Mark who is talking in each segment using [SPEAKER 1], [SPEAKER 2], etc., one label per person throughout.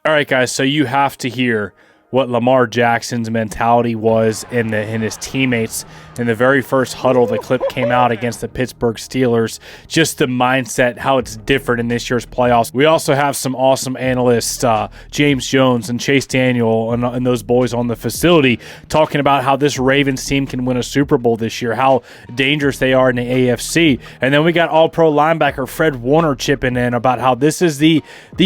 [SPEAKER 1] All right, guys, so you have to hear what Lamar Jackson's mentality was in his teammates in the very first huddle. The clip came out against the Pittsburgh Steelers. Just the mindset, how it's different in this year's playoffs. We also have some awesome analysts, James Jones and Chase Daniel and those boys on the facility, talking about how this Ravens team can win a Super Bowl this year, how dangerous they are in the AFC. And then we got all-pro linebacker Fred Warner chipping in about how this is the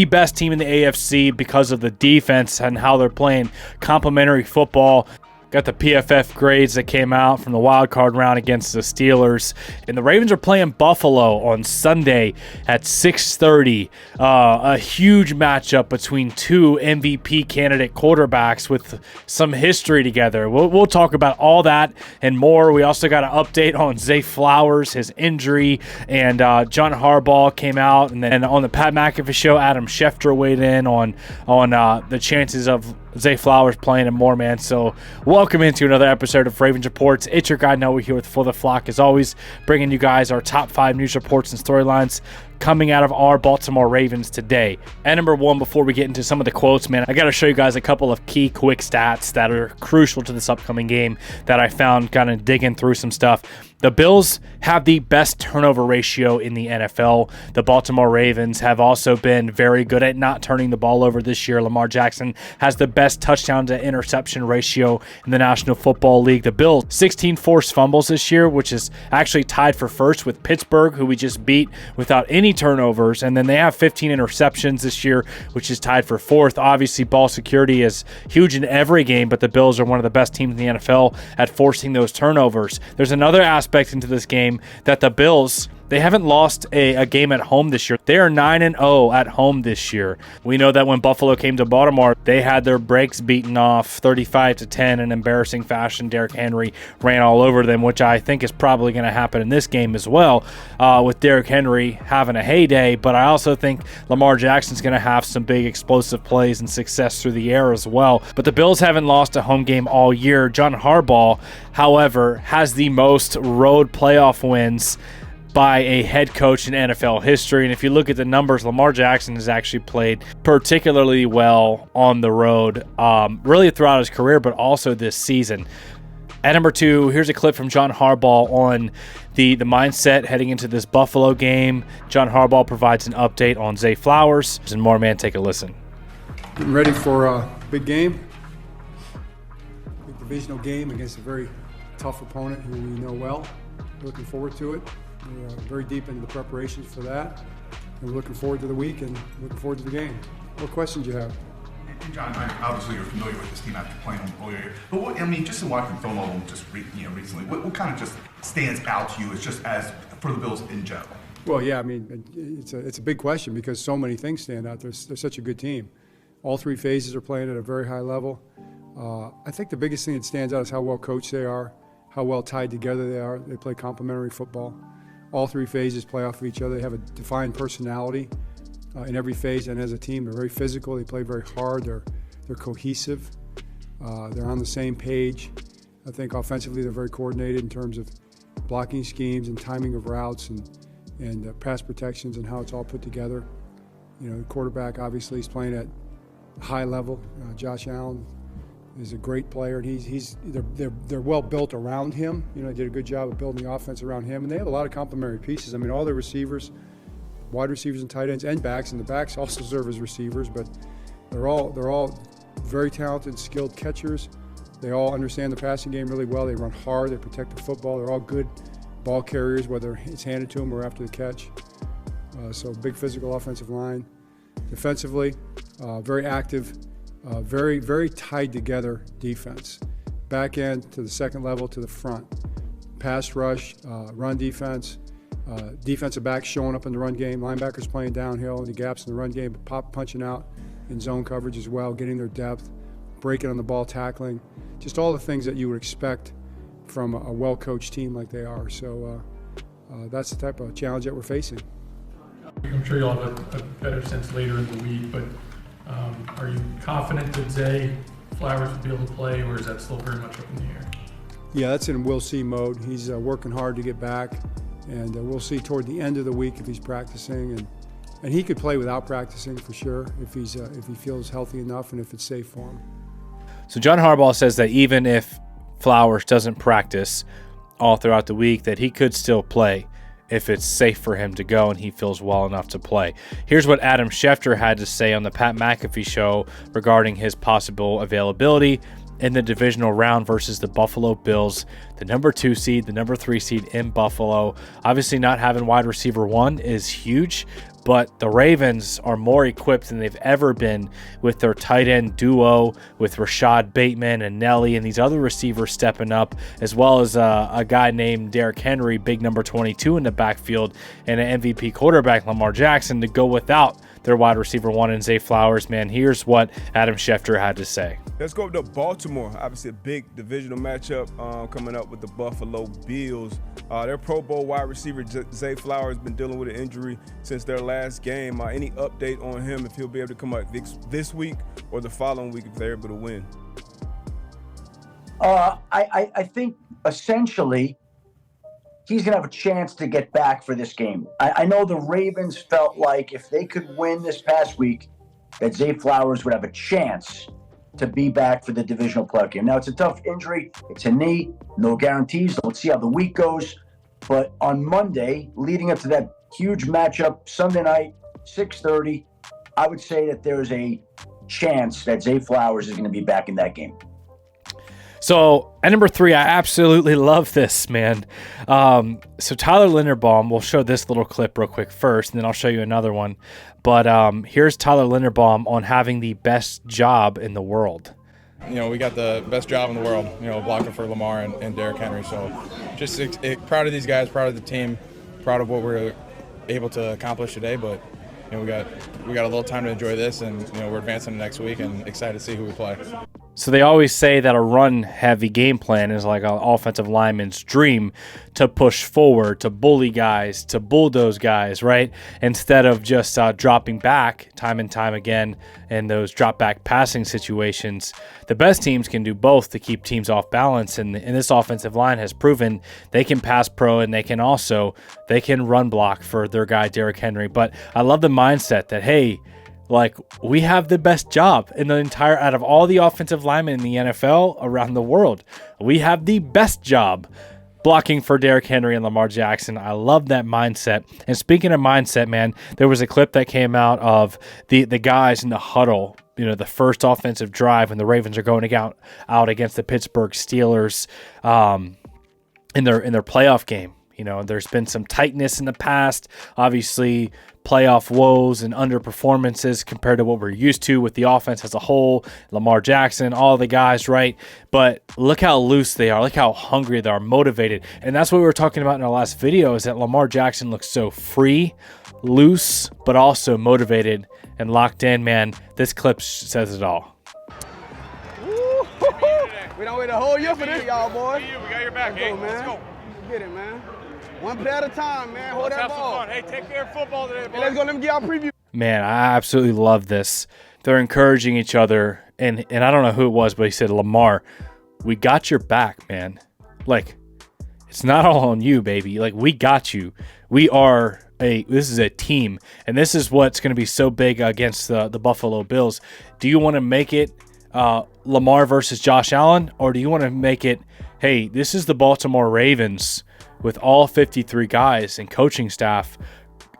[SPEAKER 1] best team in the AFC because of the defense and how they're playing complimentary football. Got the PFF grades that came out from the wild card round against the Steelers. And the Ravens are playing Buffalo on Sunday at 6:30. A huge matchup between two MVP candidate quarterbacks with some history together. We'll talk about all that and more. We also got an update on Zay Flowers, his injury, and John Harbaugh came out. And then on the Pat McAfee show, Adam Schefter weighed in on the chances of Zay Flowers playing and more, man. So welcome into another episode of Ravens Reports. It's your guy Noah here with For the Flock, as always, bringing you guys our top 5 news reports and storylines coming out of our Baltimore Ravens today. And number one, before we get into some of the quotes, man, I got to show you guys a couple of key quick stats that are crucial to this upcoming game that I found kind of digging through some stuff. The Bills have the best turnover ratio in the NFL. The Baltimore Ravens have also been very good at not turning the ball over this year. Lamar Jackson has the best touchdown to interception ratio in the National Football League. The Bills, 16 forced fumbles this year, which is actually tied for first with Pittsburgh, who we just beat without any turnovers. And then they have 15 interceptions this year, which is tied for fourth. Obviously, ball security is huge in every game, but the Bills are one of the best teams in the NFL at forcing those turnovers. There's another aspect into this game that the Bills, they haven't lost a game at home this year. They are 9-0 at home this year. We know that when Buffalo came to Baltimore, they had their brakes beaten off 35-10 in embarrassing fashion. Derrick Henry ran all over them, which I think is probably going to happen in this game as well, with Derrick Henry having a heyday. But I also think Lamar Jackson's going to have some big explosive plays and success through the air as well. But the Bills haven't lost a home game all year. John Harbaugh, however, has the most road playoff wins by a head coach in NFL history. And if you look at the numbers, Lamar Jackson has actually played particularly well on the road, really throughout his career, but also this season. At number 2, here's a clip from John Harbaugh on the mindset heading into this Buffalo game. John Harbaugh provides an update on Zay Flowers. And more, man, take a listen.
[SPEAKER 2] Getting ready for a big game, big divisional game against a very tough opponent who we know well. Looking forward to it. We're very deep into the preparations for that. And we're looking forward to the week and looking forward to the game. What questions do you have?
[SPEAKER 3] And John, obviously you're familiar with this team after playing them all year. But what, I mean, just in watching film of them just recently, what kind of just stands out to you as for the Bills in general?
[SPEAKER 2] Well, yeah, I mean, it's a big question because so many things stand out. They're such a good team. All 3 phases are playing at a very high level. I think the biggest thing that stands out is how well coached they are, how well tied together they are. They play complementary football. All 3 phases play off of each other. They have a defined personality in every phase, and as a team, they're very physical. They play very hard. They're cohesive. They're on the same page. I think offensively, they're very coordinated in terms of blocking schemes and timing of routes and pass protections and how it's all put together. You know, the quarterback obviously is playing at a high level. Josh Allen is a great player, and they're well built around him. You know, they did a good job of building the offense around him, and they have a lot of complementary pieces. I mean, all their receivers, wide receivers and tight ends and backs, and the backs also serve as receivers, but they're all very talented, skilled catchers. They all understand the passing game really well. They run hard. They protect the football. They're all good ball carriers, whether it's handed to them or after the catch. So big physical offensive line. Defensively, very active. Very, very tied together defense. Back end to the second level to the front. Pass rush, run defense, defensive backs showing up in the run game, linebackers playing downhill in the gaps in the run game, punching out in zone coverage as well, getting their depth, breaking on the ball, tackling, just all the things that you would expect from a well-coached team like they are. So that's the type of challenge that we're facing.
[SPEAKER 4] I'm sure you'll have a better sense later in the week, but are you confident that Zay Flowers will be able to play, or is that still very much up in the air?
[SPEAKER 2] Yeah, that's in we'll see mode. He's working hard to get back, and we'll see toward the end of the week if he's practicing, And he could play without practicing for sure if he feels healthy enough and if it's safe for him.
[SPEAKER 1] So John Harbaugh says that even if Flowers doesn't practice all throughout the week, that he could still play if it's safe for him to go and he feels well enough to play. Here's what Adam Schefter had to say on the Pat McAfee show regarding his possible availability in the divisional round versus the Buffalo Bills, the number 2 seed, the number 3 seed in Buffalo. Obviously not having wide receiver 1 is huge, but the Ravens are more equipped than they've ever been with their tight end duo with Rashad Bateman and Nelly and these other receivers stepping up, as well as a guy named Derrick Henry, big number 22 in the backfield, and an MVP quarterback, Lamar Jackson, to go without their wide receiver 1 and Zay Flowers. Man, here's what Adam Schefter had to say.
[SPEAKER 5] Let's go up to Baltimore. Obviously a big divisional matchup coming up with the Buffalo Bills. Their Pro Bowl wide receiver Zay Flowers has been dealing with an injury since their last game. Any update on him, if he'll be able to come out this week or the following week if they're able to win?
[SPEAKER 6] I think essentially he's going to have a chance to get back for this game. I know the Ravens felt like if they could win this past week, that Zay Flowers would have a chance to be back for the divisional playoff game. Now, it's a tough injury. It's a knee. No guarantees. Let's see how the week goes. But on Monday, leading up to that huge matchup, Sunday night, 6:30, I would say that there's a chance that Zay Flowers is going to be back in that game.
[SPEAKER 1] So at number 3, I absolutely love this, man. So Tyler Linderbaum, we'll show this little clip real quick first, and then I'll show you another one. But here's Tyler Linderbaum on having the best job in the world.
[SPEAKER 7] You know, we got the best job in the world, you know, blocking for Lamar and Derrick Henry. So just proud of these guys, proud of the team, proud of what we're able to accomplish today. But, you know, we got a little time to enjoy this, and, you know, we're advancing next week and excited to see who we play.
[SPEAKER 1] So they always say that a run-heavy game plan is like an offensive lineman's dream, to push forward, to bully guys, to bulldoze guys, right? Instead of just dropping back time and time again in those drop-back passing situations. The best teams can do both to keep teams off balance, and this offensive line has proven they can pass pro and they can run block for their guy Derrick Henry. But I love the mindset that, hey, like, we have the best job in the entire, out of all the offensive linemen in the NFL around the world, we have the best job blocking for Derrick Henry and Lamar Jackson. I love that mindset. And speaking of mindset, man, there was a clip that came out of the guys in the huddle, you know, the first offensive drive when the Ravens are going out against the Pittsburgh Steelers in their playoff game. You know, there's been some tightness in the past, obviously playoff woes and underperformances compared to what we're used to with the offense as a whole, Lamar Jackson, all the guys, right? But look how loose they are. Look how hungry they are, motivated. And that's what we were talking about in our last video, is that Lamar Jackson looks so free, loose, but also motivated and locked in. Man, this clip says it all.
[SPEAKER 8] We don't wait a whole year for this, y'all, boys.
[SPEAKER 9] We got your back, hey. Let's go.
[SPEAKER 8] Get it, man. One play at a time, man. Hold that ball.
[SPEAKER 9] Fun. Hey, take care of football today, boys.
[SPEAKER 8] Hey, let's go. Let me get our preview.
[SPEAKER 1] Man, I absolutely love this. They're encouraging each other, and I don't know who it was, but he said, Lamar, we got your back, man. Like, it's not all on you, baby. Like, we got you. This is a team, and this is what's going to be so big against the Buffalo Bills. Do you want to make it Lamar versus Josh Allen, or do you want to make it, hey, this is the Baltimore Ravens with all 53 guys and coaching staff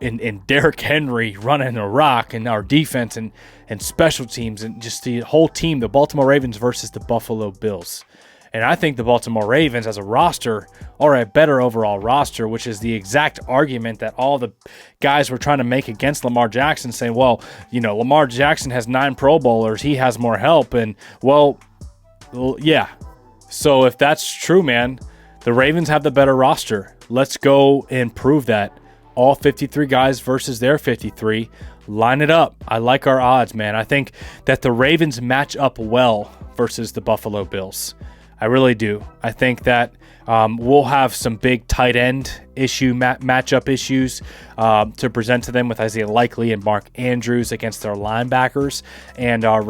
[SPEAKER 1] and Derrick Henry running the rock, and our defense and special teams and just the whole team, the Baltimore Ravens versus the Buffalo Bills. And I think the Baltimore Ravens as a roster are a better overall roster, which is the exact argument that all the guys were trying to make against Lamar Jackson, saying, well, you know, Lamar Jackson has 9 Pro Bowlers. He has more help. And, well, yeah. So if that's true, man, the Ravens have the better roster. Let's go and prove that. All 53 guys versus their 53. Line it up. I like our odds, man. I think that the Ravens match up well versus the Buffalo Bills. I really do. I think that we'll have some big tight end matchup issues to present to them with Isaiah Likely and Mark Andrews against their linebackers and our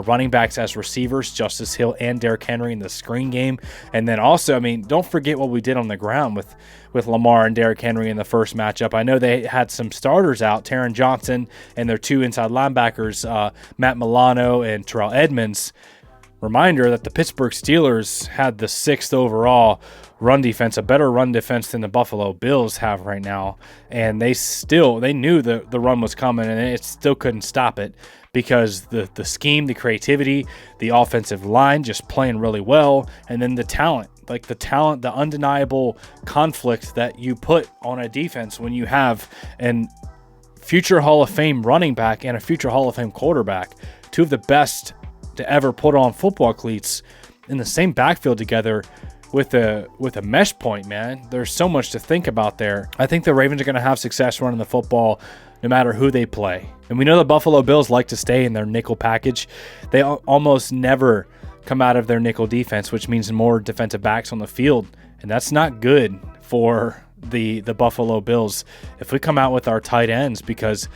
[SPEAKER 1] running backs as receivers, Justice Hill and Derrick Henry in the screen game. And then also, I mean, don't forget what we did on the ground with Lamar and Derrick Henry in the first matchup. I know they had some starters out, Taron Johnson and their 2 inside linebackers, Matt Milano and Terrell Edmonds. Reminder that the Pittsburgh Steelers had the 6th overall run defense, a better run defense than the Buffalo Bills have right now, and they knew the run was coming, and it still couldn't stop it because the scheme, the creativity, the offensive line just playing really well, and then the talent, the undeniable conflict that you put on a defense when you have an future Hall of Fame running back and a future Hall of Fame quarterback, 2 of the best to ever put on football cleats in the same backfield together with a mesh point, man. There's so much to think about there. I think the Ravens are going to have success running the football no matter who they play. And we know the Buffalo Bills like to stay in their nickel package. They almost never come out of their nickel defense, which means more defensive backs on the field. And that's not good for the Buffalo Bills if we come out with our tight ends, because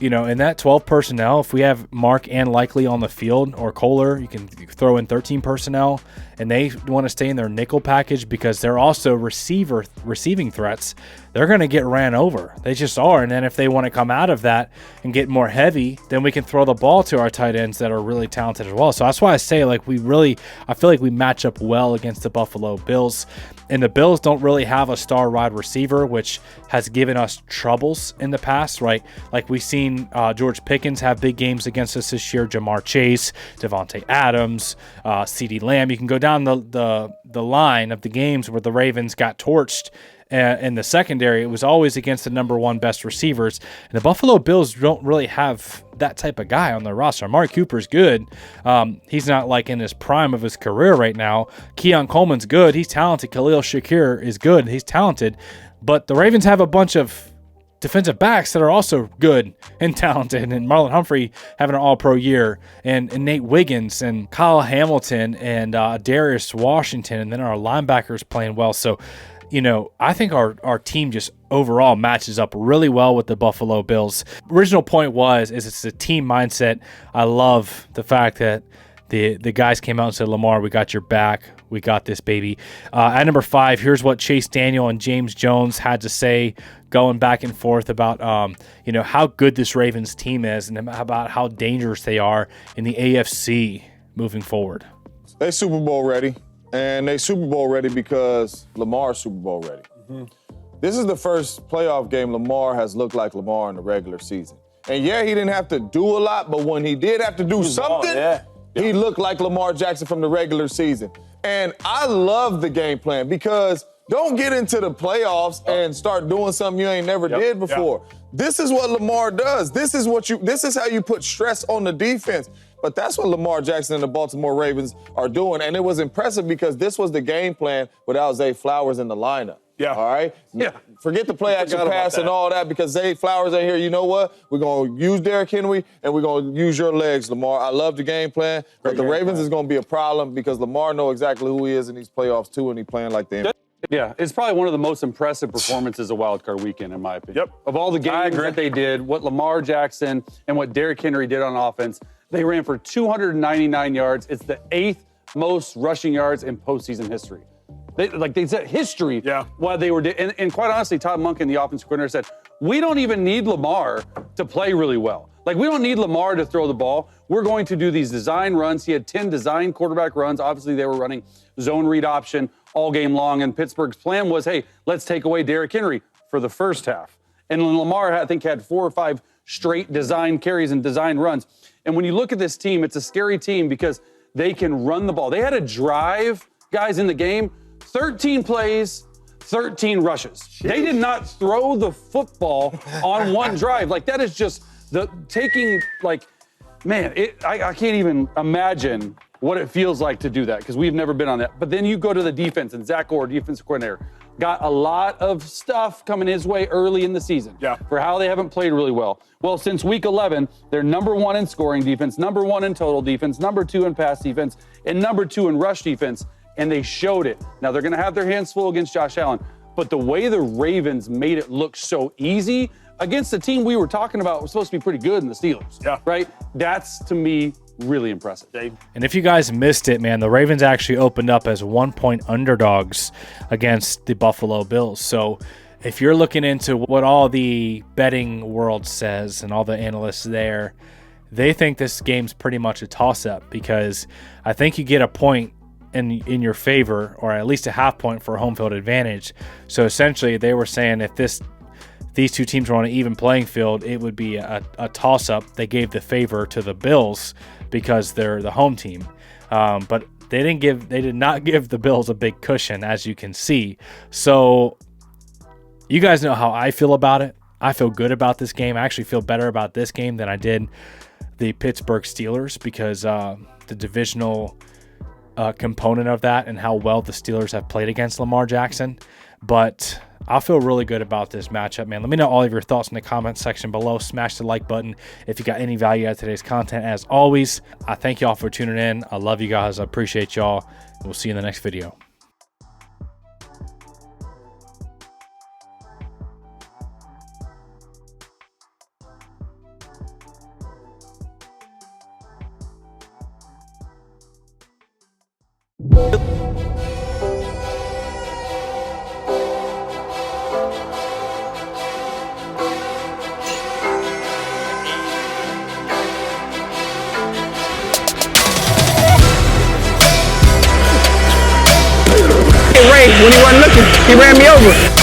[SPEAKER 1] in that 12 personnel, if we have Mark and Likely on the field, or Kohler, you can throw in 13 personnel, and they want to stay in their nickel package because they're also receiving threats, they're going to get ran over. They just are. And then if they want to come out of that and get more heavy, then we can throw the ball to our tight ends that are really talented as well. So that's why I say, I feel like we match up well against the Buffalo Bills. And the Bills don't really have a star wide receiver, which has given us troubles in the past, right? Like we've seen George Pickens have big games against us this year, Jamar Chase, Devontae Adams, CeeDee Lamb. You can go down the line of the games where the Ravens got torched in the secondary. It was always against the number 1 best receivers. And the Buffalo Bills don't really have that type of guy on their roster. Amari Cooper's good. He's not like in his prime of his career right now. Keon Coleman's good. He's talented. Khalil Shakir is good. He's talented. But the Ravens have a bunch of defensive backs that are also good and talented, and Marlon Humphrey having an all-pro year, and Nate Wiggins and Kyle Hamilton and Darius Washington, and then our linebackers playing well. So I think our team just overall matches up really well with the Buffalo Bills. Original point is it's a team mindset. I love the fact that the guys came out and said, Lamar, we got your back. We got this, baby. At number 5, here's what Chase Daniel and James Jones had to say going back and forth about how good this Ravens team is and about how dangerous they are in the AFC moving forward.
[SPEAKER 10] They Super Bowl ready. And they Super Bowl ready because Lamar's Super Bowl ready. Mm-hmm. This is the first playoff game Lamar has looked like Lamar in the regular season. And yeah, he didn't have to do a lot, but when he did have to do something, he looked like Lamar Jackson from the regular season. And I love the game plan because don't get into the playoffs and start doing something you ain't never did before. This is what Lamar does. This is how you put stress on the defense. But that's what Lamar Jackson and the Baltimore Ravens are doing. And it was impressive because this was the game plan without Zay Flowers in the lineup.
[SPEAKER 9] Yeah.
[SPEAKER 10] All right?
[SPEAKER 9] Yeah.
[SPEAKER 10] Forget the play action pass and all that because Zay Flowers ain't here. You know what? We're going to use Derrick Henry and we're going to use your legs, Lamar. I love the game plan, but the Ravens is going to be a problem because Lamar knows exactly who he is in these playoffs too, and he's playing like the
[SPEAKER 11] Yeah, it's probably one of the most impressive performances of Wild Card Weekend, in my opinion.
[SPEAKER 9] Yep.
[SPEAKER 11] Of all the games that they did, what Lamar Jackson and what Derrick Henry did on offense, they ran for 299 yards. It's the 8th most rushing yards in postseason history. They set history while they were and quite honestly, Todd Monken, the offensive coordinator, said, we don't even need Lamar to play really well. We don't need Lamar to throw the ball. We're going to do these design runs. He had 10 design quarterback runs. Obviously, they were running zone read option all game long, and Pittsburgh's plan was, hey, let's take away Derrick Henry for the first half. And Lamar, I think, had 4 or 5 straight design carries and design runs. And when you look at this team, it's a scary team because they can run the ball. They had a drive, guys, in the game, 13 plays, 13 rushes. Jeez. They did not throw the football on one drive. That is just the taking, I can't even imagine what it feels like to do that because we've never been on that. But then you go to the defense, and Zach Orr, defensive coordinator, got a lot of stuff coming his way early in the season for how they haven't played really well. Well, since week 11, they're number 1 in scoring defense, number 1 in total defense, number 2 in pass defense, and number 2 in rush defense. and they showed it. Now they're going to have their hands full against Josh Allen, but the way the Ravens made it look so easy against a team we were talking about was supposed to be pretty good in the Steelers, right? That's, to me, really impressive.
[SPEAKER 1] And if you guys missed it, man, the Ravens actually opened up as 1-point underdogs against the Buffalo Bills. So if you're looking into what all the betting world says and all the analysts there, they think this game's pretty much a toss-up, because I think you get a point in your favor, or at least a half point for a home field advantage. So essentially they were saying if these two teams were on an even playing field, it would be a toss-up. They gave the favor to the Bills because they're the home team. But they did not give the Bills a big cushion, as you can see. So you guys know how I feel about it. I feel good about this game. I actually feel better about this game than I did the Pittsburgh Steelers, because the divisional component of that and how well the Steelers have played against Lamar Jackson. But I feel really good about this matchup, man. Let me know all of your thoughts in the comment section below. Smash the like button if you got any value out of today's content. As always, I thank y'all for tuning in. I love you guys. I appreciate y'all. We'll see you in the next video.
[SPEAKER 8] When he wasn't looking, he ran me over.